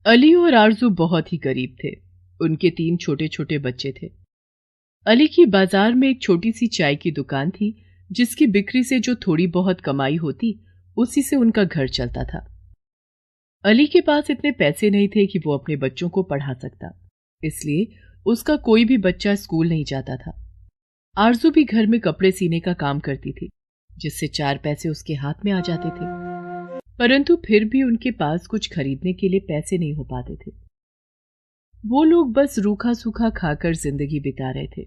अली और आरजू बहुत ही गरीब थे। उनके 3 छोटे छोटे बच्चे थे। अली की बाजार में एक छोटी सी चाय की दुकान थी, जिसकी बिक्री से जो थोड़ी बहुत कमाई होती उसी से उनका घर चलता था। अली के पास इतने पैसे नहीं थे कि वो अपने बच्चों को पढ़ा सकता, इसलिए उसका कोई भी बच्चा स्कूल नहीं जाता था। आरजू भी घर में कपड़े सीने का काम करती थी, जिससे 4 पैसे उसके हाथ में आ जाते थे, परंतु फिर भी उनके पास कुछ खरीदने के लिए पैसे नहीं हो पाते थे। वो लोग बस रूखा सूखा खाकर जिंदगी बिता रहे थे।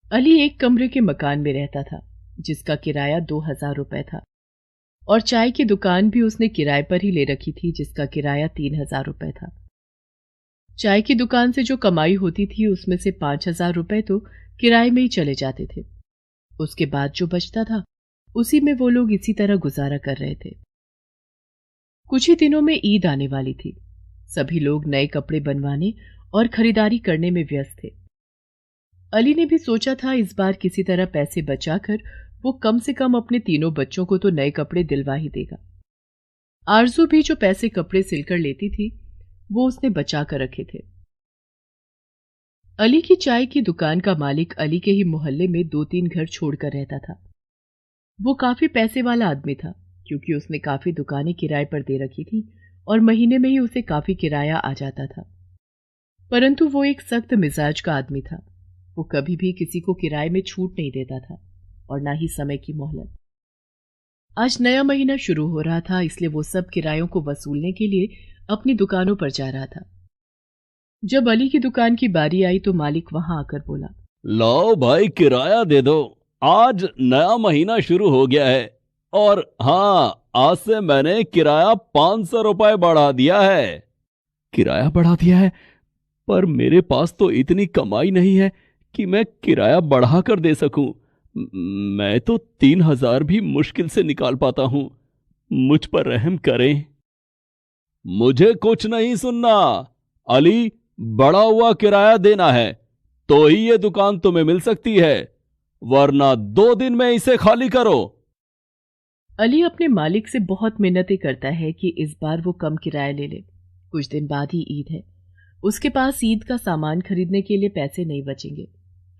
अली एक कमरे के मकान में रहता था, जिसका किराया 2000 रुपए था, और चाय की दुकान भी उसने किराए पर ही ले रखी थी, जिसका किराया 3000 रुपए था। चाय की दुकान से जो कमाई होती थी उसमें से 5000 रुपए तो किराए में ही चले जाते थे। उसके बाद जो बचता था उसी में वो लोग इसी तरह गुजारा कर रहे थे। कुछ ही दिनों में ईद आने वाली थी। सभी लोग नए कपड़े बनवाने और खरीदारी करने में व्यस्त थे। अली ने भी सोचा था इस बार किसी तरह पैसे बचाकर वो कम से कम अपने तीनों बच्चों को तो नए कपड़े दिलवा ही देगा। आरजू भी जो पैसे कपड़े सिलकर लेती थी वो उसने बचा कर रखे थे। अली की चाय की दुकान का मालिक अली के ही मोहल्ले में 2-3 घर छोड़कर रहता था। वो काफी पैसे वाला आदमी था, क्योंकि उसने काफी दुकानें किराए पर दे रखी थी और महीने में ही उसे काफी किराया आ जाता था। परंतु वो एक सख्त मिजाज का आदमी था। वो कभी भी किसी को किराए में छूट नहीं देता था और ना ही समय की मोहलत। आज नया महीना शुरू हो रहा था, इसलिए वो सब किरायों को वसूलने के लिए अपनी दुकानों पर जा रहा था। जब अली की दुकान की बारी आई तो मालिक वहां आकर बोला, लो भाई, किराया दे दो। आज नया महीना शुरू हो गया है और हाँ, आज से मैंने किराया 500 रुपए बढ़ा दिया है। किराया बढ़ा दिया है? पर मेरे पास तो इतनी कमाई नहीं है कि मैं किराया बढ़ाकर दे सकूं। मैं तो 3000 भी मुश्किल से निकाल पाता हूं। मुझ पर रहम करें। मुझे कुछ नहीं सुनना। अली, बढ़ा हुआ किराया देना है तो ही ये दुकान तुम्हें मिल सकती है, वरना 2 दिन में इसे खाली करो। अली अपने मालिक से बहुत मिन्नतें करता है कि इस बार वो कम किराया ले ले। कुछ दिन बाद ही ईद है। उसके पास ईद का सामान खरीदने के लिए पैसे नहीं बचेंगे।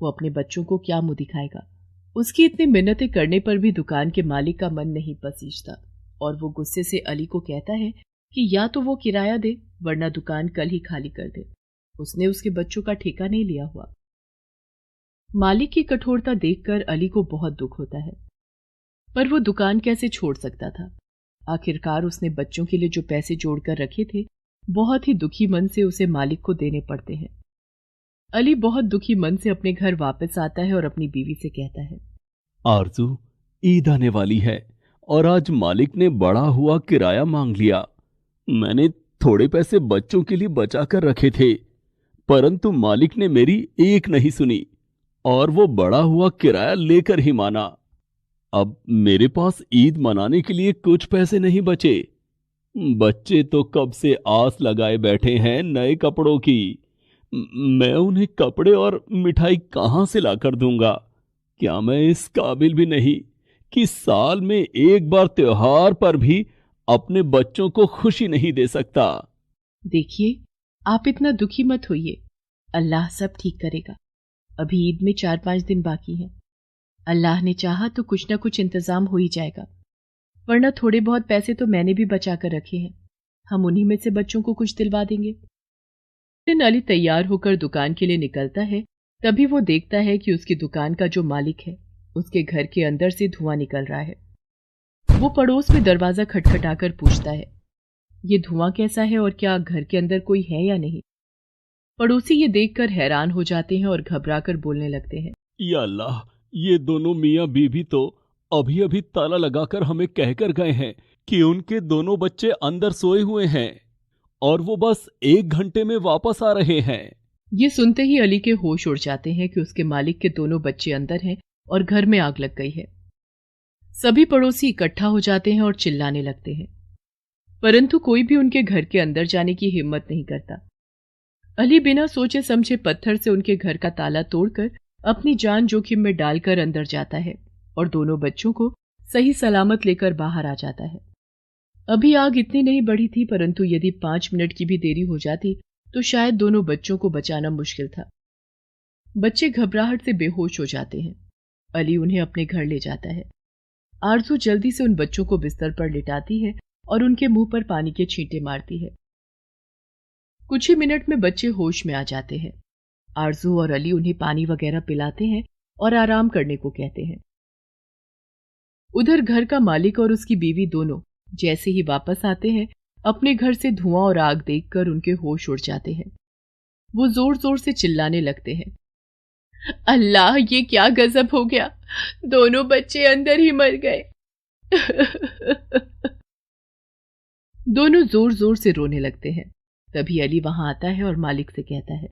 वो अपने बच्चों को क्या मुंह दिखाएगा। उसकी इतनी मिन्नतें करने पर भी दुकान के मालिक का मन नहीं पसीजता और वो गुस्से से अली को कहता है कि या तो वो किराया दे, वरना दुकान कल ही खाली कर दे। उसने उसके बच्चों का ठेका नहीं लिया हुआ। मालिक की कठोरता देखकर अली को बहुत दुख होता है, पर वो दुकान कैसे छोड़ सकता था। आखिरकार उसने बच्चों के लिए जो पैसे जोड़कर रखे थे बहुत ही दुखी मन से उसे मालिक को देने पड़ते हैं। अली बहुत दुखी मन से अपने घर वापस आता है और अपनी बीवी से कहता है, आरजू, ईद आने वाली है और आज मालिक ने बढ़ा हुआ किराया मांग लिया। मैंने थोड़े पैसे बच्चों के लिए बचा कर रखे थे, परंतु मालिक ने मेरी एक नहीं सुनी और वो बढ़ा हुआ किराया लेकर ही माना। अब मेरे पास ईद मनाने के लिए कुछ पैसे नहीं बचे। बच्चे तो कब से आस लगाए बैठे हैं नए कपड़ों की। मैं उन्हें कपड़े और मिठाई कहां से लाकर दूंगा? क्या मैं इस काबिल भी नहीं कि साल में एक बार त्योहार पर भी अपने बच्चों को खुशी नहीं दे सकता? देखिए, आप इतना दुखी मत होइए। अल्लाह सब ठीक करेगा। अभी ईद में 4-5 दिन बाकी हैं। अल्लाह ने चाहा तो कुछ ना कुछ इंतजाम हो ही जाएगा, वरना थोड़े बहुत पैसे तो मैंने भी बचा कर रखे हैं। हम उन्हीं में से बच्चों को कुछ दिलवा देंगे। फिर अली तैयार होकर दुकान के लिए निकलता है। तभी वो देखता है कि उसकी दुकान का जो मालिक है उसके घर के अंदर से धुआं निकल रहा है। वो पड़ोस में दरवाजा खटखटाकर पूछता है, ये धुआं कैसा है और क्या घर के अंदर कोई है या नहीं। पड़ोसी ये देखकर हैरान हो जाते हैं और घबराकर बोलने लगते हैं, या अल्लाह, ये दोनों मियाँ बीवी तो अभी अभी ताला लगाकर हमें कहकर गए हैं कि उनके दोनों बच्चे अंदर सोए हुए हैं और वो बस 1 घंटे में वापस आ रहे हैं। ये सुनते ही अली के होश उड़ जाते हैं कि उसके मालिक के दोनों बच्चे अंदर हैं और घर में आग लग गई है। सभी पड़ोसी इकट्ठा हो जाते हैं और चिल्लाने लगते हैं, परंतु कोई भी उनके घर के अंदर जाने की हिम्मत नहीं करता। अली बिना सोचे समझे पत्थर से उनके घर का ताला तोड़कर अपनी जान जोखिम में डालकर अंदर जाता है और दोनों बच्चों को सही सलामत लेकर बाहर आ जाता है। अभी आग इतनी नहीं बढ़ी थी, परंतु यदि 5 मिनट की भी देरी हो जाती तो शायद दोनों बच्चों को बचाना मुश्किल था। बच्चे घबराहट से बेहोश हो जाते हैं। अली उन्हें अपने घर ले जाता है। आरजू जल्दी से उन बच्चों को बिस्तर पर लिटाती है और उनके मुंह पर पानी के छींटे मारती है। कुछ ही मिनट में बच्चे होश में आ जाते हैं। आरजू और अली उन्हें पानी वगैरह पिलाते हैं और आराम करने को कहते हैं। उधर घर का मालिक और उसकी बीवी दोनों जैसे ही वापस आते हैं, अपने घर से धुआं और आग देखकर उनके होश उड़ जाते हैं। वो जोर जोर से चिल्लाने लगते हैं, अल्लाह, ये क्या गजब हो गया, दोनों बच्चे अंदर ही मर गए। दोनों जोर जोर से रोने लगते हैं। तभी अली वहां आता है और मालिक से कहता है,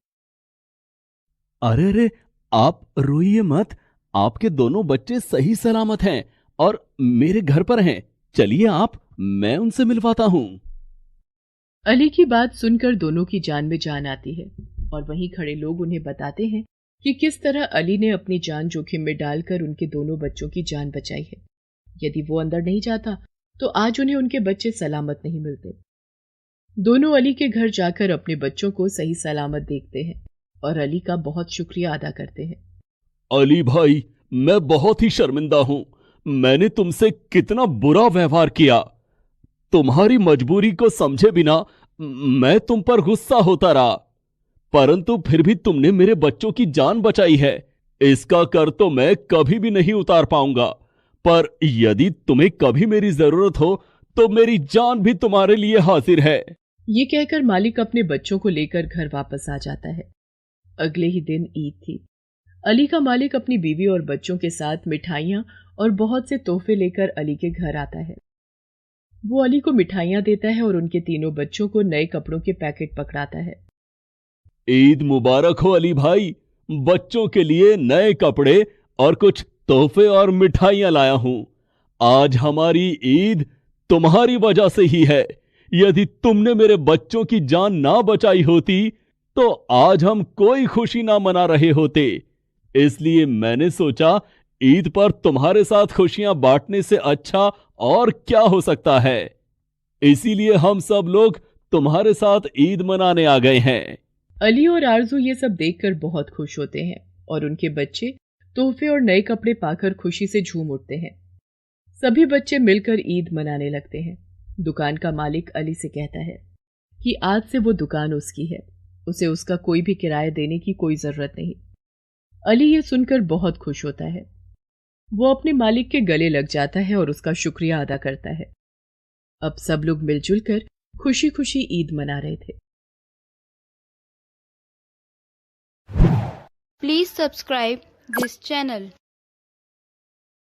अरे अरे, आप रोइए मत। आपके दोनों बच्चे सही सलामत हैं और मेरे घर पर हैं। चलिए मैं उनसे मिलवाता हूं। अली की बात सुनकर दोनों की जान में जान आती है और वहीं खड़े लोग उन्हें बताते हैं कि किस तरह अली ने अपनी जान जोखिम में डालकर उनके दोनों बच्चों की जान बचाई है। यदि वो अंदर नहीं जाता तो आज उन्हें उनके बच्चे सलामत नहीं मिलते। दोनों अली के घर जाकर अपने बच्चों को सही सलामत देखते हैं और अली का बहुत शुक्रिया अदा करते हैं। अली भाई, मैं बहुत ही शर्मिंदा हूं। मैंने तुमसे कितना बुरा व्यवहार किया। तुम्हारी मजबूरी को समझे बिना मैं तुम पर गुस्सा होता रहा, परंतु फिर भी तुमने मेरे बच्चों की जान बचाई है। इसका कर तो मैं कभी भी नहीं उतार पाऊंगा, पर यदि तुम्हें कभी मेरी जरूरत हो तो मेरी जान भी तुम्हारे लिए हाजिर है। ये कहकर मालिक अपने बच्चों को लेकर घर वापस आ जाता है। अगले ही दिन ईद थी। अली का मालिक अपनी बीवी और बच्चों के साथ मिठाइयां और बहुत से तोहफे लेकर अली के घर आता है। वो अली को मिठाइयां देता है और उनके तीनों बच्चों को नए कपड़ों के पैकेट पकड़ाता है। ईद मुबारक हो अली भाई। बच्चों के लिए नए कपड़े और कुछ तोहफे और मिठाइयां लाया हूं। आज हमारी ईद तुम्हारी वजह से ही है। यदि तुमने मेरे बच्चों की जान ना बचाई होती तो आज हम कोई खुशी ना मना रहे होते। इसलिए मैंने सोचा ईद पर तुम्हारे साथ खुशियां बांटने से अच्छा और क्या हो सकता है। इसीलिए हम सब लोग तुम्हारे साथ ईद मनाने आ गए हैं। अली और आरजू ये सब देखकर बहुत खुश होते हैं और उनके बच्चे तोहफे और नए कपड़े पाकर खुशी से झूम उठते हैं। सभी बच्चे मिलकर ईद मनाने लगते हैं। दुकान का मालिक अली से कहता है कि आज से वो दुकान उसकी है, उसे उसका कोई भी किराया देने की कोई जरूरत नहीं। अली ये सुनकर बहुत खुश होता है। वो अपने मालिक के गले लग जाता है और उसका शुक्रिया अदा करता है। अब सब लोग मिलजुल कर खुशी खुशी ईद मना रहे थे। Please subscribe this channel.